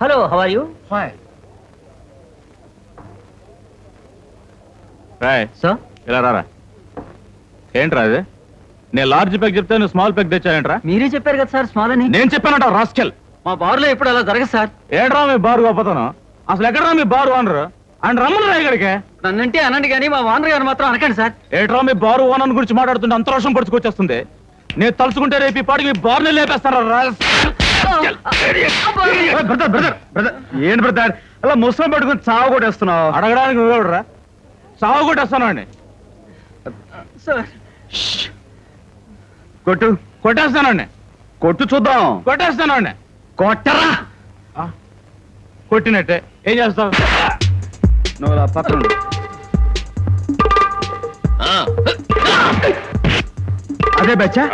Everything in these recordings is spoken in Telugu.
Hello, how are you? Fine. Sir, ఇలా రారా. ఏంట్రా అది? నేను లార్జ్ పెగ్ చెప్తే నువ్వు స్మాల్ పెగ్ తెచ్చావేంట్రా? మీరే చెప్పారు కదా సార్ స్మాల్ అని. నేను చెప్పానంట రాస్కెల్. మా బార్లో ఎప్పుడు అలా జరగదు సార్. ఏంట్రా మీ బారు గొప్పతనం? అసలు ఎక్కడరా మీ బారు ఓనరు? అండ్ రమ్మను ఇక్కడికి. నన్నంటే అనండి కానీ మా ఓనర్ గారు మాత్రం అనకండి సార్. ఏంట్రా మీ బారు ఓనర్ గురించి మాట్లాడుతుంటే అంత రోషం పడుచుకొచ్చేస్తుంది. నేను తలుచుకుంటే రేపు ఈ పాటికి మీ బారుని లేపేస్తారా? బ్రదర్ బ్రదర్ బ్రదర్ ఏంటి బ్రదర్ అలా ముసలం పట్టుకుని చావు కొట్టేస్తున్నావు? అడగడానికి నువ్వెవడరా? చావు కొట్టేస్తాను అండి. సార్ కొట్టు. కొట్టేస్తానండి. కొట్టు చూద్దాం. కొట్టేస్తానండి. కొట్టరా. కొట్టినట్టే. ఏం చేస్తావు? నువ్వు అలా పక్కన ఉండు. అదే బచ్చా.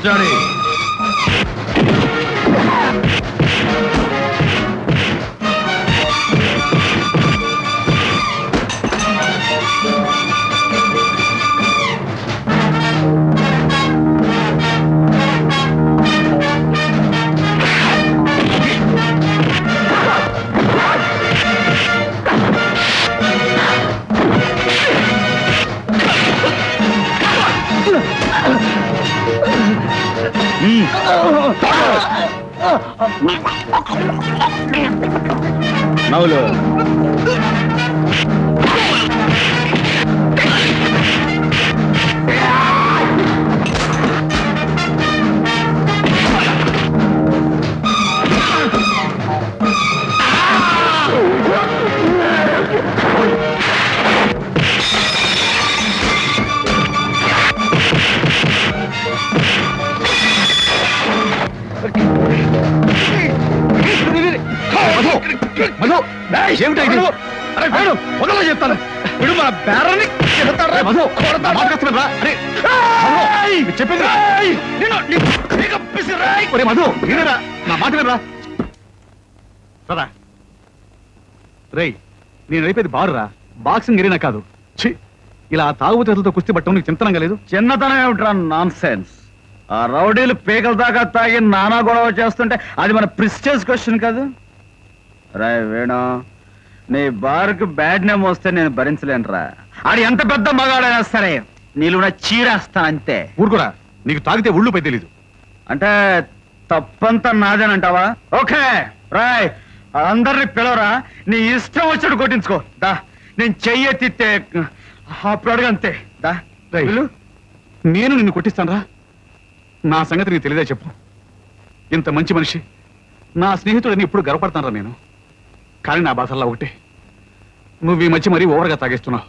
Johnny. నవ్వులు. వదల చెప్తాను. ఇప్పుడు మన బేరాన్ని చెప్పింది మధు. నా మాట వినరా. సరా రే, నేను అయిపోయింది బారురా. బాక్సింగ్ ఎరినా కాదు. ఇలా తాగుబోతు చేతులతో కుస్తీ పట్టడం నీకు చింతనంగా లేదు? చిన్నతనం ఏమిట్రా నాన్ సెన్స్. ఆ రౌడీలు పేకల దాకా తాగి నానా గొడవ చేస్తుంటే అది మన ప్రిస్టేజ్ క్వశ్చన్ కాదు. రాయ్ వేణు, నీ బార్కు బ్యాడ్ నేమ్ వస్తే నేను భరించలేనురా. ఆడు ఎంత పెద్ద మగాడైనా సరే నీళ్ళు చీరేస్తా అంతే. ఊరుకురా, నీకు తాగితే ఉళ్ళు పై తెలీదు. అంటే తప్పంతా నాదేనంటావా? ఓకే రాయ్, అందరిని పిలవరా. నీ ఇష్టం వచ్చాడు కొట్టించుకో. దా, నేను చెయ్యెత్తితే అప్పుడు అడుగంతే. దా నేను నిన్ను కొట్టిస్తానరా. నా సంగతి నీకు తెలియదే చెప్పు. ఇంత మంచి మనిషి, నా స్నేహితుడని ఇప్పుడు గర్వపడతానరా నేను. కానీ నా బాధల్లా ఒకటే, నువ్వు ఈ మధ్య మరీ ఓవర్గా తాగేస్తున్నావు.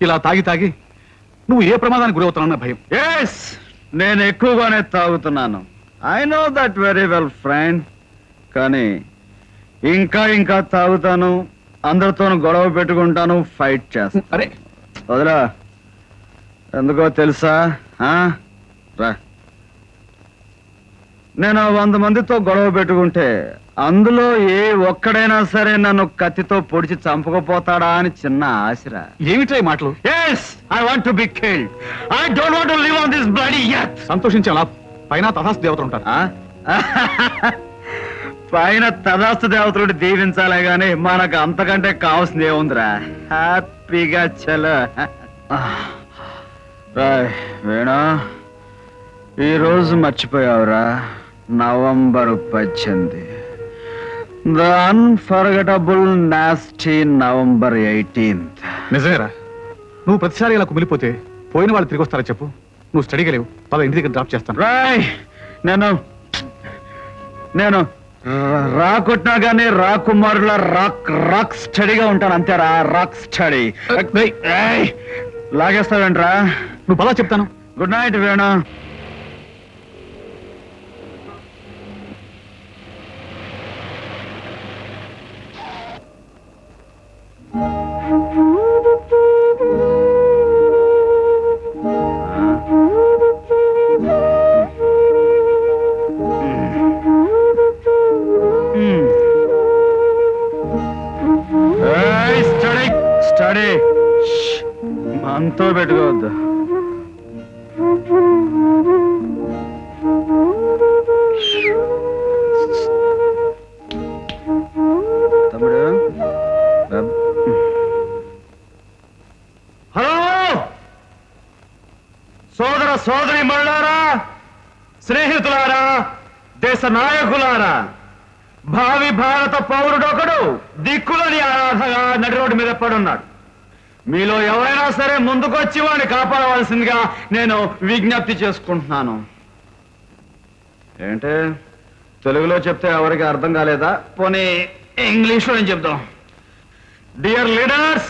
ఇలా తాగి తాగి నువ్వు ఏ ప్రమాదానికి గురవుతున్నావు భయం. ఎస్, నేను ఎక్కువగానే తాగుతున్నాను. I know that very well friend. కానీ ఇంకా ఇంకా తాగుతాను, అందరితోనూ గొడవ పెట్టుకుంటాను, ఫైట్ చేస్తాను. అరే వదరా. ఎందుకో తెలుసా? రా, నేను 100 మందితో గొడవ పెట్టుకుంటే అందులో ఏ ఒక్కడైనా సరే నన్ను కత్తితో పొడిచి చంపకపోతాడా అని చిన్న ఆశరా. ఏమిటా మాటలు? yes, I want to be killed. I don't want to live on this bloody earth. సంతోషించాలా? పైన తథాస్తు దేవతలు ఉంటారు. పైన తథాస్తు దేవతలు దీవించాలే గాని మనకు అంతకంటే కావాల్సింది ఏముందిరా. హ్యాపీగా చలో. వేణా, ఈ రోజు మర్చిపోయావురా, November 18, the unforgettable nasty November 18th. నిజమేరా, నువ్వు ప్రతిసారి ఇలా కుమిలిపోతే పోయిన వాళ్ళు తిరిగి వస్తారా చెప్పు. నువ్వు స్టడీగా లేవు, పద ఇంటి దగ్గర డ్రాప్ చేస్తాను. రాయ్, నేను రాకొట్టినా గానీ రాకుమారుల రాక్ స్టడీగా ఉంటాను, అంతేరా, రాక్ స్టడీ. లాగేస్తావేంట్రా? నువ్వు పదా చెప్తాను. Good night Venu. స్టడీ మనతో పెట్టుకోవద్దు. తమ్ముడు, హలో సోదర సోదరి మళ్ళారా, స్నేహితులారా, దేశ నాయకులారా, భావి భారత పౌరుడొకడు దిక్కులని ఆరాధగా నడి రోడ్డు మీద పడున్నాడు. మీలో ఎవరైనా సరే ముందుకొచ్చి వాడిని కాపాడవలసిందిగా నేను విజ్ఞప్తి చేసుకుంటున్నాను. ఏంటి తెలుగులో చెప్తే ఎవరికి అర్థం కాలేదా? పోనీ ఇంగ్లీష్లో నేను చెప్తాం. Dear leaders,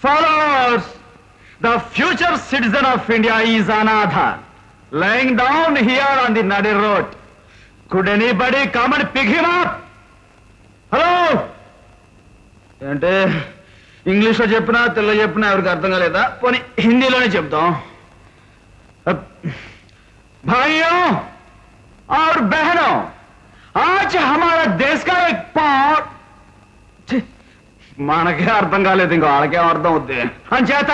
followers, the future citizen of India is another, lying down here on the Nadi road. Could anybody come and pick him up? Hello? ఏంటి ఇంగ్లీష్లో చెప్పినా తెలుగులో చెప్పినా ఎవరికి అర్థం కాలేదా? పోనీ హిందీలోనే చెప్తాం. भाइयों और बहनों, आज हमारा देश का एक पार्ट, మనకే అర్థం కాలేదు, ఇంకో వాళ్ళకేం అర్థం అవుద్ది. అంచేత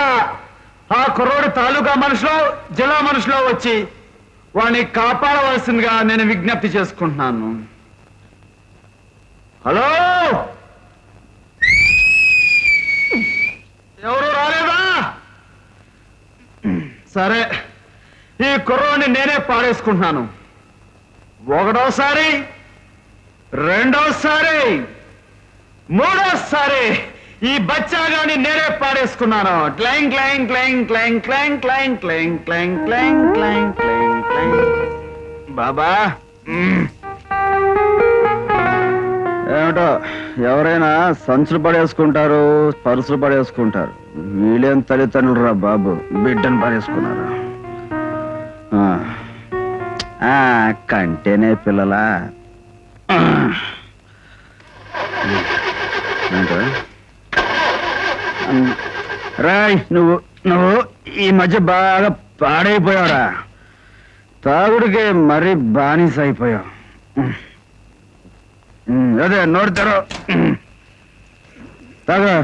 ఆ కుర్రోడి తాలూకా మనుషులో జిల్లా మనుషులో వచ్చి వాడిని కాపాడవలసిందిగా నేను విజ్ఞప్తి చేసుకుంటున్నాను. హలో, ఎవరు రాలేదా? సరే, ఈ కుర్రోడిని నేనే పాడేసుకుంటున్నాను. ఒకటోసారి, రెండోసారి, మూడోసారి ఈ బచ్చాగాని నేనే పాడేసుకున్నాను. క్లైంగ్ క్లైంగ్ క్లైంగ్ క్లైంగ్ క్లైంగ్ క్లైంగ్ క్లైంగ్ క్లైంగ్ క్లైంగ్ క్లైంగ్ క్లైంగ్ క్లైంగ్. బాబా, ఏమిటో ఎవరైనా సంచులు పడేసుకుంటారు, పరుసులు పడేసుకుంటారు. వీళ్ళేం తల్లిదండ్రులు రా బాబు, బిడ్డను పడేసుకున్నారు. కంటేనే పిల్లలా? రాయ్, నువ్వు ఈ మధ్య బాగా పాడైపోయావురా. తాగుడికి మరీ బానిస అయిపోయావు. అదే నోడతారు తాగు.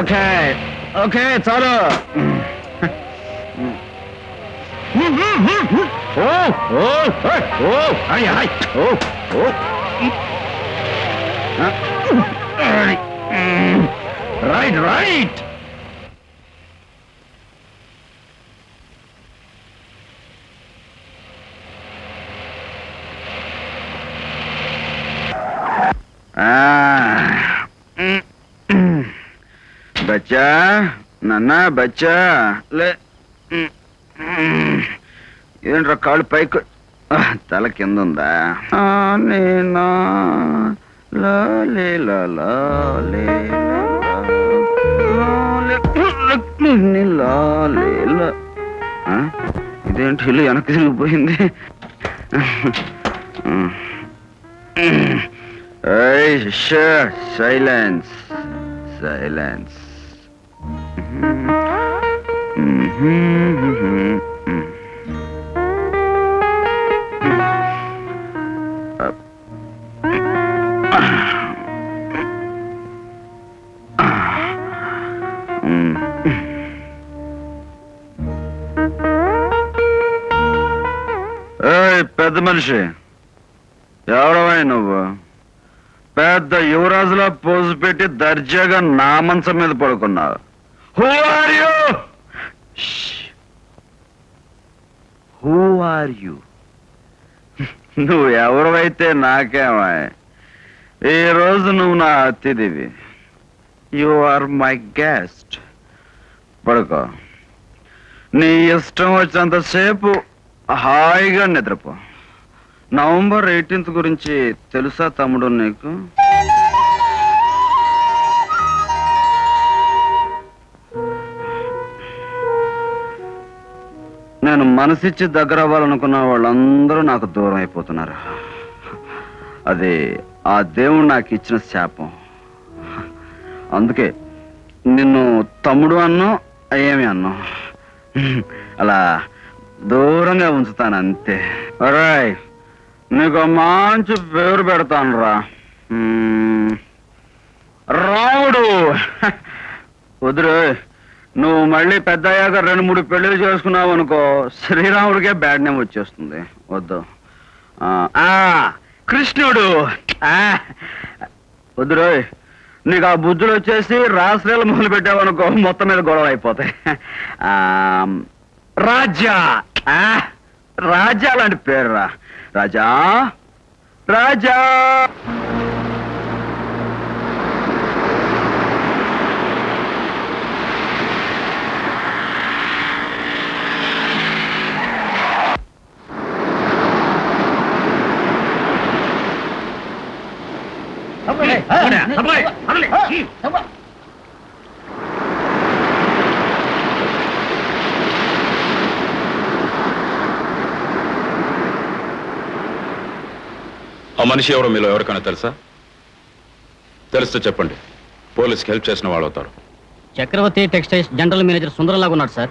ఓకే ఓకే చాలు. ఓ ఓ ఓ హాయ్ హాయ్ ఓ ఓ రైట్ రైట్. బచ్చా, నాన్న బచ్చా, లే. ఏంట్రా కాళ్ళు పైకి, తల కింద ఉందా? నేనా ఇదేంటి ఇల్లు వెనక్కి తిరిగిపోయింది? Silence silence. పెద్ద మనిషి, ఎవడవై నువ్వు? పెద్ద యువరాజులా పోజు పెట్టి దర్జాగా నా మంచం మీద పడుకున్నావు. Who are you? Are you? నువ్వు ఎవరివైతే నాకేమా, ఈ రోజు నువ్వు నా అతిథివి. You are my guest. పడుకో, నీ ఇష్టం వచ్చినంతసేపు హాయిగా నిద్రపో. నవంబర్ 18th గురించి తెలుసా తమ్ముడు నీకు? నేను మనసిచ్చి దగ్గర అవ్వాలనుకున్న వాళ్ళందరూ నాకు దూరం అయిపోతున్నారు. అది ఆ దేవుడు నాకు ఇచ్చిన శాపం. అందుకే నిన్ను తమ్ముడు అన్నో ఏమి అన్నో అలా దూరంగా ఉంచుతాను అంతే. రాయ్, నీకు మంచి పేరు పెడతాను రా, రాముడు. వద్దురు, నువ్వు మళ్ళీ పెద్ద అయ్యాక 2-3 పెళ్ళిళ్ళు చేసుకున్నావు అనుకో, శ్రీరాముడికే బ్యాడ్ నేమ్ వచ్చేస్తుంది. వద్దు. కృష్ణుడు. వద్దురు, నీకు ఆ బుద్ధులు వచ్చేసి రాశ్రీలు మొదలు పెట్టావనుకో, మొత్తం మీద గొడవ అయిపోతాయి. రాజా. రాజా లాంటి పేరు రా. రాజా, రాజా. ఆ మనిషి ఎవరో మీలో ఎవరికైనా తెలుసా? తెలిస్తే చెప్పండి, పోలీస్కి హెల్ప్ చేసిన వాళ్ళు అవుతారు. చక్రవర్తి టెక్స్టైల్స్ జనరల్ మేనేజర్ సుందరంలాగా ఉన్నాడు సార్.